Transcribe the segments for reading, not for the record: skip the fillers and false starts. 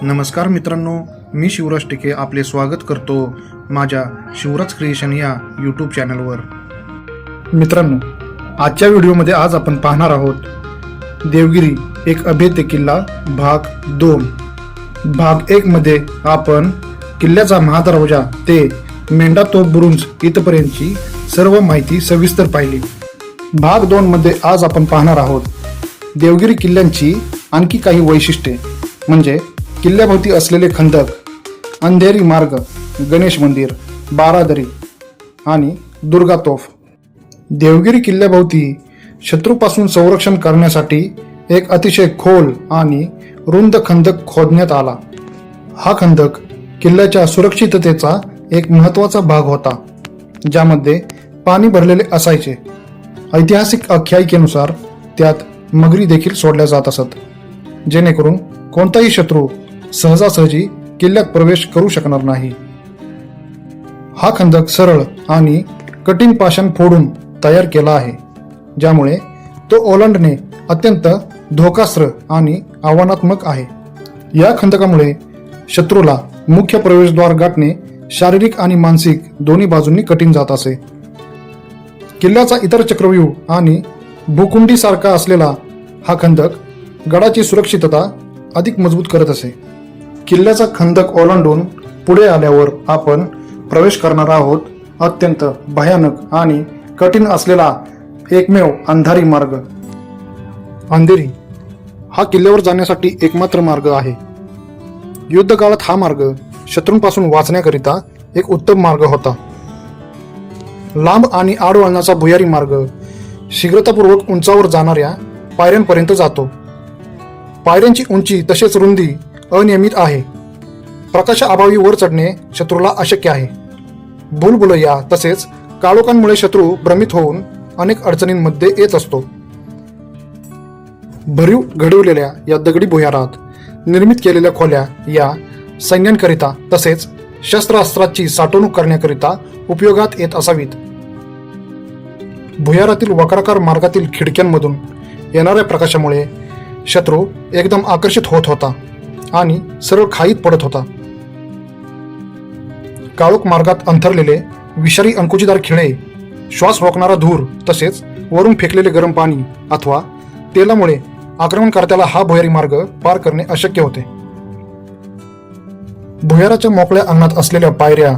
नमस्कार मित्रांनो, मी शिवराज टिके आपले स्वागत करतो माझ्या शिवराज क्रिएशन या यूट्यूब चॅनलवर। मित्रांनो, आजच्या व्हिडिओमध्ये आज आपण पाहणार आहोत देवगिरी एक अभेद्य किल्ला भाग 2। भाग 1 मध्ये आपण किल्ल्याचा महादरवाजा ते मेंढा तोफ बुरुज इथपर्यंतची सर्व माहिती सविस्तर पाहिली। भाग 2 मध्ये आज आपण पाहणार आहोत देवगिरी किल्ल्यांची आणखी काही वैशिष्ट्ये, म्हणजे किल्ल्याभोवती असलेले खंदक, अंधेरी मार्ग, गणेश मंदिर, बारादरी आणि दुर्गा तोफ। देवगिरी किल्ल्याभोवती शत्रूपासून संरक्षण करण्यासाठी एक अतिशय खोल आणि रुंद खंदक खोदण्यात आला। हा खंदक किल्ल्याच्या सुरक्षिततेचा एक महत्त्वाचा भाग होता, ज्यामध्ये पाणी भरलेले असायचे। ऐतिहासिक आख्यायिकेनुसार त्यात मगरी देखील सोडल्या जात असत, जेणेकरून कोणताही शत्रू सहजासहजी किल्ल्यात प्रवेश करू शकणार नाही। हा खंदक सरळ आणि कठीण पाषाण फोडून तयार केला आहे, ज्यामुळे तो ओलांडणे अत्यंत धोकास्त्र आणि आव्हानात्मक आहे। या खंदकामुळे शत्रूला मुख्य प्रवेशद्वार गाठणे शारीरिक आणि मानसिक दोन्ही बाजूंनी कठीण जात असे। किल्ल्याचा इतर चक्रव्यूह आणि भूकुंडी सारखा असलेला हा खंदक गडाची सुरक्षितता अधिक मजबूत करत असे। किल्ल्याचा खंदक ओलांडून पुढे आल्यावर आपण प्रवेश करणार आहोत अत्यंत भयानक आणि कठीण असलेला एकमेव अंधारी मार्ग। अंधेरी हा किल्ल्यावर जाण्यासाठी एकमात्र मार्ग आहे। युद्ध काळात हा मार्ग शत्रूंपासून वाचण्याकरिता एक उत्तम मार्ग होता। लांब आणि आडवळणाचा भुयारी मार्ग शीघ्रतापूर्वक उंचावर जाणाऱ्या पायऱ्यांपर्यंत जातो। पायऱ्यांची उंची तसेच रुंदी अनियमित आहे। प्रकाशाअभावी वर चढणे शत्रूला अशक्य आहे। भूलभुलैया तसेच काळोखांमुळे शत्रू भ्रमित होऊन अनेक अडचणींमध्ये येत असतो। भरीव घडवलेल्या या दगडी भुयारात निर्मित केलेल्या खोल्या या सैन्यांकरिता तसेच शस्त्रास्त्राची साठवणूक करण्याकरिता उपयोगात येत असावीत। भुयारातील वक्राकार मार्गातील खिडक्यांमधून येणाऱ्या प्रकाशामुळे शत्रू एकदम आकर्षित होत होता आणि सरळ खाईत पडत होता। काळोख मार्गात अंथरलेले विषारी अंकुचीदार खिळे, श्वास रोखणारा धूर तसेच वरून फेकलेले गरम पाणी अथवा तेलामुळे आक्रमणकर्त्याला हा भुयारी मार्ग पार करणे अशक्य होते। भुयाराच्या मोकळ्या अंगणात असलेल्या पायऱ्या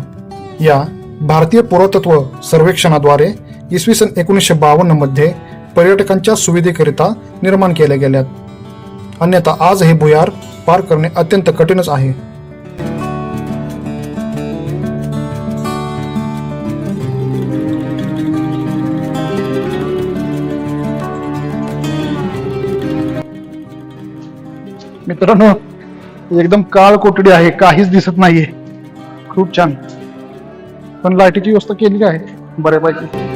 या भारतीय पुरातत्व सर्वेक्षणाद्वारे इसवी सन 1952 मध्ये पर्यटकांच्या सुविधेकरिता निर्माण केल्या गेल्यात, अन्यथा आज हे भुयार पार करणे अत्यंत कठीणच आहे। मित्रांनो, एकदम काळ कोठडी आहे, काहीच दिसत नाहीये। खूप छान, पण लाईटीची व्यवस्था केलेली आहे बऱ्यापैकी।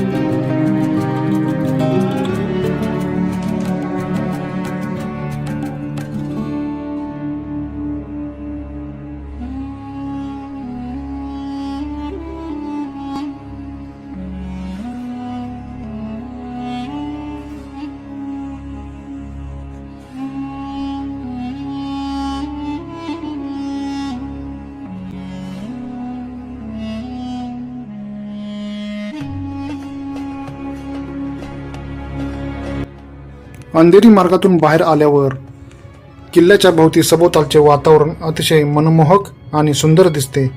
अंधेरी मार्गातून बाहेर आल्यावर किल्ल्याच्या भोवती सभोवतालचे वातावरण अतिशय मनमोहक आणि सुंदर दिसते।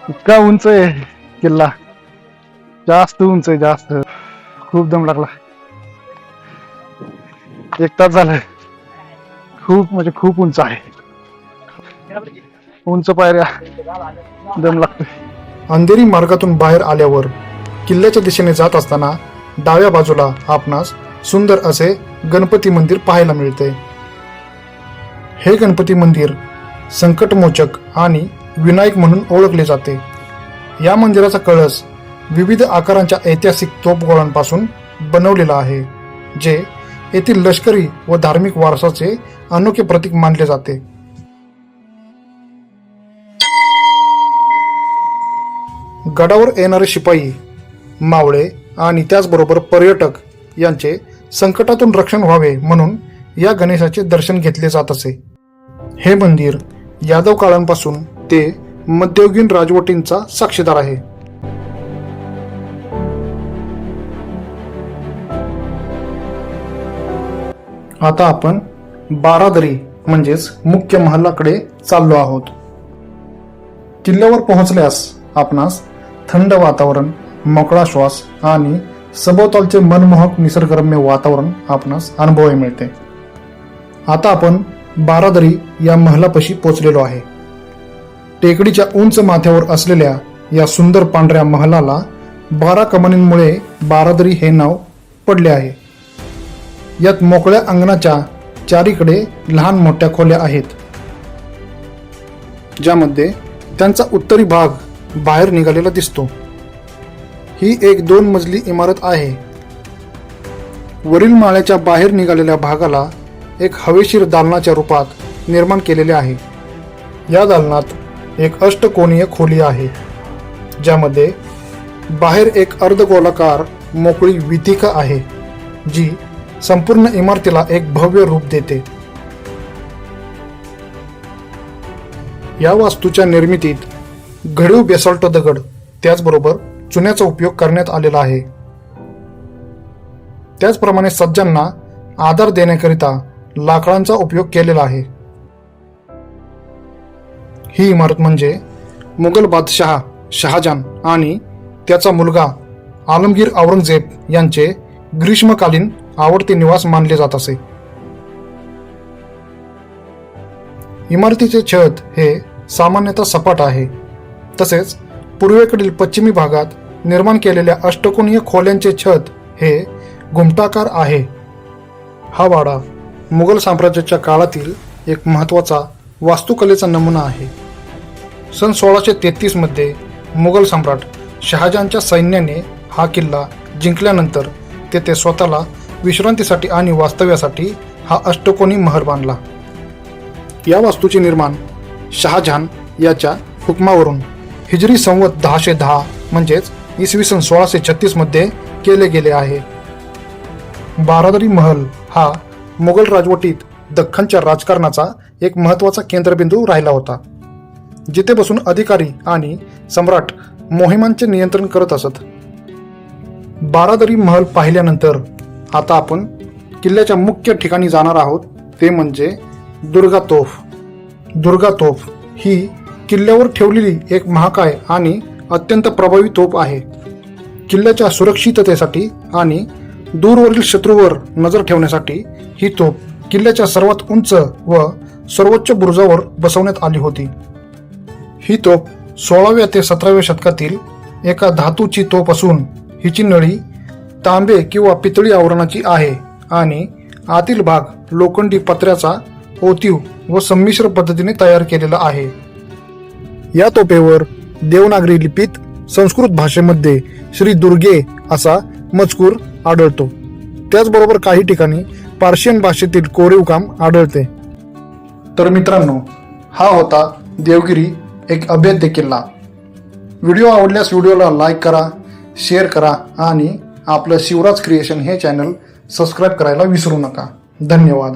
इतका उंच आहे किल्ला, जास्त उंच आहे, जास्त। खूप दम लागला, 1 तास झालं। खूप म्हणजे खूप उंच आहे, उंच पायऱ्या, दम लागतोय। अंधेरी मार्गातून बाहेर आल्यावर किल्ल्याच्या दिशेने जात असताना डाव्या बाजूला आपणास सुंदर असे गणपती मंदिर पाहायला मिळते। हे गणपती मंदिर संकटमोचक आणि विनायक म्हणून ओळखले जाते। या मंदिराचा कळस विविध आकारांच्या ऐतिहासिक तोफगोळांपासून बनवलेला आहे, जे येथील लष्करी व धार्मिक वारसाचे अनोखे प्रतीक मानले जाते. गडावर येणारे शिपाई, मावळे आणि त्याचबरोबर पर्यटक यांचे संकटातून रक्षण व्हावे म्हणून या गणेशाचे दर्शन घेतले जात असे. हे मंदिर यादव काळांपासून ते मध्ययुगीन राजवटींचा साक्षीदार आहे. आता आपण बारादरी म्हणजेच मुख्य महालाकडे चाललो आहोत. किल्ल्यावर पोहोचल्यास आपणास थंड वातावरण, मोकळा श्वास आणि सभोवतालचे मनमोहक निसर्गरम्य वातावरण आपणास अनुभवायला मिळते. आता आपण बारादरी या महलापाशी पोहोचलेलो आहे. टेकडीच्या उंच माथ्यावर असलेल्या या सुंदर पांढऱ्या महलाला 12 कमानींमुळे बारादरी हे नाव पडले आहे. यात मोकळ्या अंगणाच्या चारीकडे लहान मोठ्या खोल्या आहेत, ज्यामध्ये त्यांचा उत्तरी भाग बाहेर निघालेला दिसतो. ही एक 2 मजली इमारत आहे. वरील माळ्याच्या बाहेर निघालेल्या भागाला एक हवेशीर दालनाच्या रूपात निर्माण केलेले आहे. या दालनात एक अष्टकोनीय खोली आहे, ज्यामध्ये बाहेर एक अर्धगोलाकार मोकळी वीथिका आहे, जी संपूर्ण इमारतीला एक भव्य रूप देते. या वास्तूच्या निर्मितीत घडीव बेसाल्ट दगड त्याचबरोबर चुन्याचा उपयोग करण्यात आलेला आहे. त्याचप्रमाणे सज्जांना आधार देण्याकरिता लाकडांचा उपयोग केलेला आहे. ही इमारत म्हणजे मुघल बादशहा शहाजहान आणि त्याचा मुलगा आलमगीर औरंगजेब यांचे ग्रीष्मकालीन आवडते निवास मानले जात असे. इमारतीचे छत हे सामान्यतः सपाट आहे. तसेच पूर्वेकडील पश्चिमी भागात निर्माण केलेल्या अष्टकोनीय खोल्यांचे छत हे घुमटाकार आहे. हा वाडा मुघल साम्राज्याच्या काळातील एक महत्त्वाचा वास्तुकलेचा नमुना आहे. सन 1633 मध्ये मुघल सम्राट शहाजहानच्या सैन्याने हा किल्ला जिंकल्यानंतर तेथे स्वतःला विश्रांतीसाठी आणि वास्तव्यासाठी हा अष्टकोनी महल बांधला. या वास्तूचे निर्माण शहाजहान याच्या हुकमावरून हिजरी संवत 1010 म्हणजेच इसवी सन 1636 मध्ये केले गेले आहे. बारादरी महल हा मुघल राजवटीत दख्खनच्या राजकारणाचा एक महत्त्वाचा केंद्रबिंदू राहिला होता, जिथे बसून अधिकारी आणि सम्राट मोहिमांचे नियंत्रण करत असत. बारादरी महल पाहिल्यानंतर आता आपण किल्ल्याच्या मुख्य ठिकाणी जाणार आहोत, ते म्हणजे दुर्गा तोफ. दुर्गा तोफ ही किल्ल्यावर ठेवलेली एक महाकाय आणि अत्यंत प्रभावी तोफ आहे. किल्ल्याच्या सुरक्षिततेसाठी आणि दूरवरील शत्रूवर नजर ठेवण्यासाठी ही तोफ किल्ल्याच्या सर्वात उंच व सर्वोच्च बुरुजावर बसवण्यात आली होती. ही तोफ 16व्या ते 17व्या शतकातील एका धातूची तोफ असून हिची नळी तांबे किंवा पितळी आवरणाची आहे आणि आतील भाग लोखंडी पत्र्याचा ओतीव व संमिश्र पद्धतीने तयार केलेला आहे. या तोफेवर देवनागरी लिपीत संस्कृत भाषेमध्ये श्री दुर्गे असा मजकूर आढळतो. त्याचबरोबर काही ठिकाणी पार्शियन भाषेतील कोरीव काम आढळते. तर मित्रांनो, हा होता देवगिरी एक अभेद्य किल्ला. व्हिडिओ आवडल्यास व्हिडिओला लाईक करा, शेअर करा आणि आपलं शिवराज क्रिएशन हे चॅनल सबस्क्राईब करायला विसरू नका. धन्यवाद.